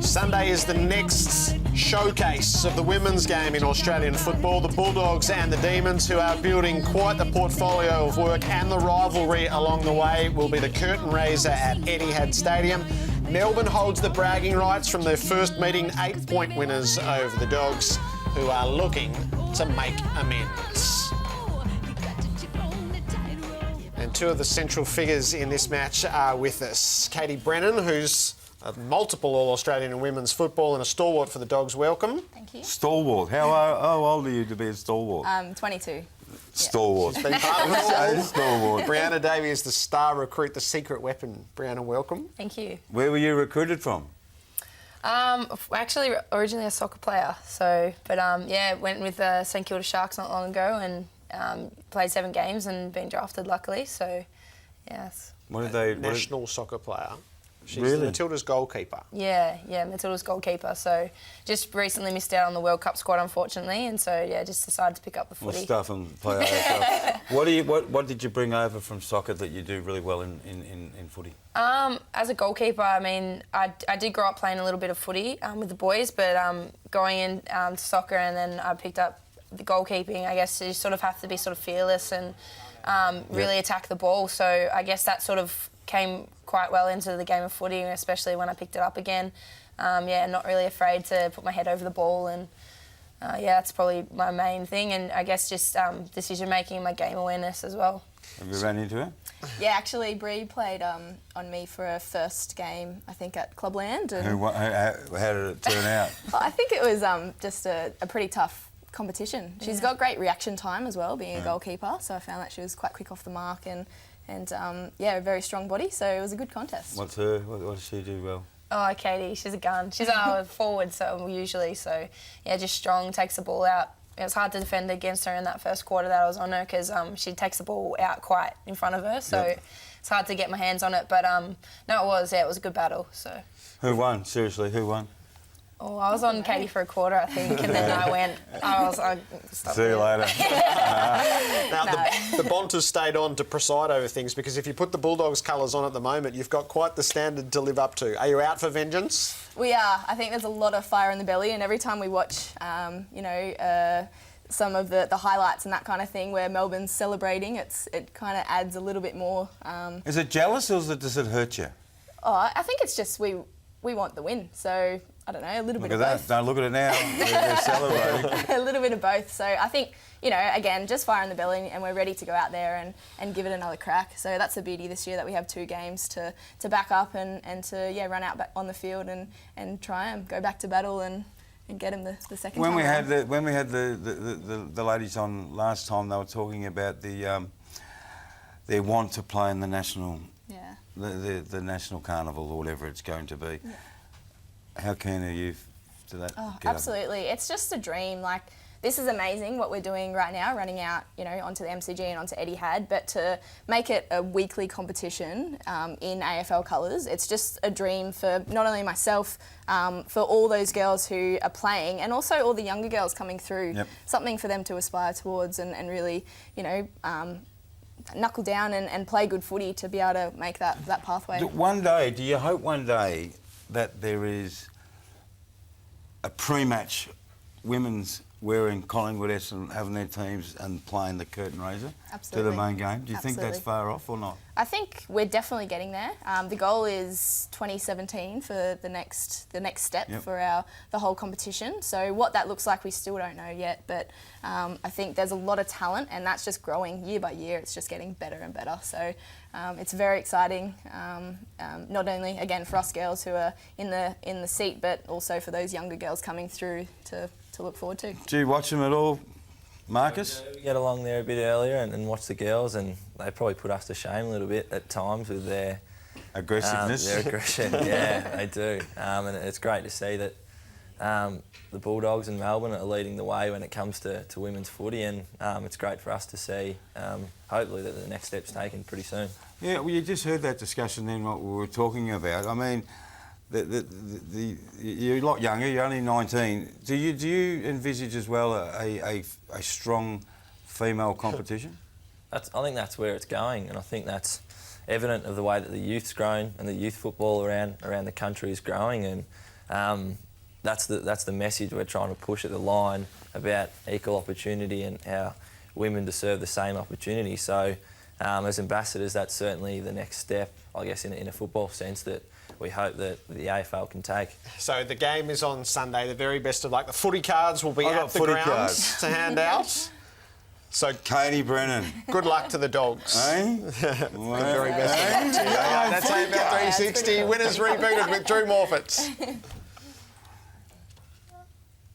Sunday is the next showcase of the women's game in Australian football. The Bulldogs and the Demons, who are building quite the portfolio of work, and the rivalry along the way will be the curtain raiser at Etihad Stadium. Melbourne holds the bragging rights from their first meeting, 8-point winners over the Dogs, who are looking to make amends. And two of the central figures in this match are with us. Katie Brennan, who's a multiple All-Australian in women's football and a stalwart for the Dogs. Welcome. Thank you. Stalwart. How old are you to be a stalwart? 22. Stalwart. She's been part of the Stalwart. Brianna Davey is the star recruit, the secret weapon. Brianna, welcome. Thank you. Where were you recruited from? Actually, originally a soccer player, went with St Kilda Sharks not long ago and played 7 games and been drafted, luckily. So, yes. What did they? National soccer player. She's Really? Matilda's goalkeeper. Yeah, Matilda's goalkeeper. So, just recently missed out on the World Cup squad, unfortunately, and so just decided to pick up the footy. Stuff and play AFL. What did you bring over from soccer that you do really well in footy? As a goalkeeper, I mean, I did grow up playing a little bit of footy with the boys, but going in to soccer and then I picked up the goalkeeping. I guess you sort of have to be sort of fearless and really attack the ball. So I guess that sort of came quite well into the game of footy, especially when I picked it up again. Not really afraid to put my head over the ball, and that's probably my main thing. And I guess just decision making and my game awareness as well. Have you run into it? Yeah, actually, Bree played on me for a first game, I think, at Clubland. And How did it turn out? I think it was just a pretty tough competition. She's got great reaction time as well, being a goalkeeper, so I found that she was quite quick off the mark and a very strong body, so it was a good contest. What does she do well? Oh, Katie, she's a gun. She's a forward, just strong, takes the ball out. It was hard to defend against her in that first quarter that I was on her because she takes the ball out quite in front of her, so it's hard to get my hands on it. But it was a good battle. So. Who won? Seriously, who won? Oh, I was on Katie for a quarter, I think, and then I stopped. See you later. Now, the Bonters stayed on to preside over things because if you put the Bulldogs colours on at the moment, you've got quite the standard to live up to. Are you out for vengeance? We are. I think there's a lot of fire in the belly, and every time we watch, some of the highlights and that kind of thing where Melbourne's celebrating, it kind of adds a little bit more. Is it jealous or does it hurt you? Oh, I think it's just we want the win, so I don't know, a little bit of both. Look at that! Don't look at it now. They're celebrating. A little bit of both. So I think, again, just fire in the belly, and we're ready to go out there and give it another crack. So that's the beauty this year, that we have 2 games to back up and to run out back on the field and try and go back to battle and get him the second time. When we had the ladies on last time, they were talking about their want to play in the national the national carnival or whatever it's going to be. Yeah. How keen are you to that? Oh, absolutely. It's just a dream. Like, this is amazing what we're doing right now, running out, onto the MCG and onto Etihad, but to make it a weekly competition in AFL colours, it's just a dream for not only myself, for all those girls who are playing, and also all the younger girls coming through. Yep. Something for them to aspire towards and really, knuckle down and play good footy to be able to make that pathway. Do you hope one day that there is a pre-match women's wearing Collingwood and having their teams and playing the curtain raiser to the main game? Do you think that's far off or not? I think we're definitely getting there. The goal is 2017 for the next step for the whole competition. So what that looks like, we still don't know yet. But I think there's a lot of talent, and that's just growing year by year. It's just getting better and better. So it's very exciting. Not only again for us girls who are in the seat, but also for those younger girls coming through to look forward to. Do you watch them at all, Marcus? We get along there a bit earlier and watch the girls, and they probably put us to shame a little bit at times with their aggressiveness. Their aggression, yeah, they do. And it's great to see that the Bulldogs and Melbourne are leading the way when it comes to women's footy, and it's great for us to see, hopefully, that the next step's taken pretty soon. Yeah, well, you just heard that discussion then, what we were talking about. I mean, you're a lot younger, you're only 19. Do you envisage as well a strong female competition? I think that's where it's going, and I think that's evident of the way that the youth's grown and the youth football around the country is growing, and that's the message we're trying to push at the line about equal opportunity and how women deserve the same opportunity. So as ambassadors, that's certainly the next step, I guess, in a football sense that we hope that the AFL can take. So the game is on Sunday. The very best of luck. The footy cards will be at the grounds to hand out. So Katie Brennan. Good luck to the Dogs. Eh? The very best of luck to you. That's AFL 360. Winners rebooted with Drew Morfitts.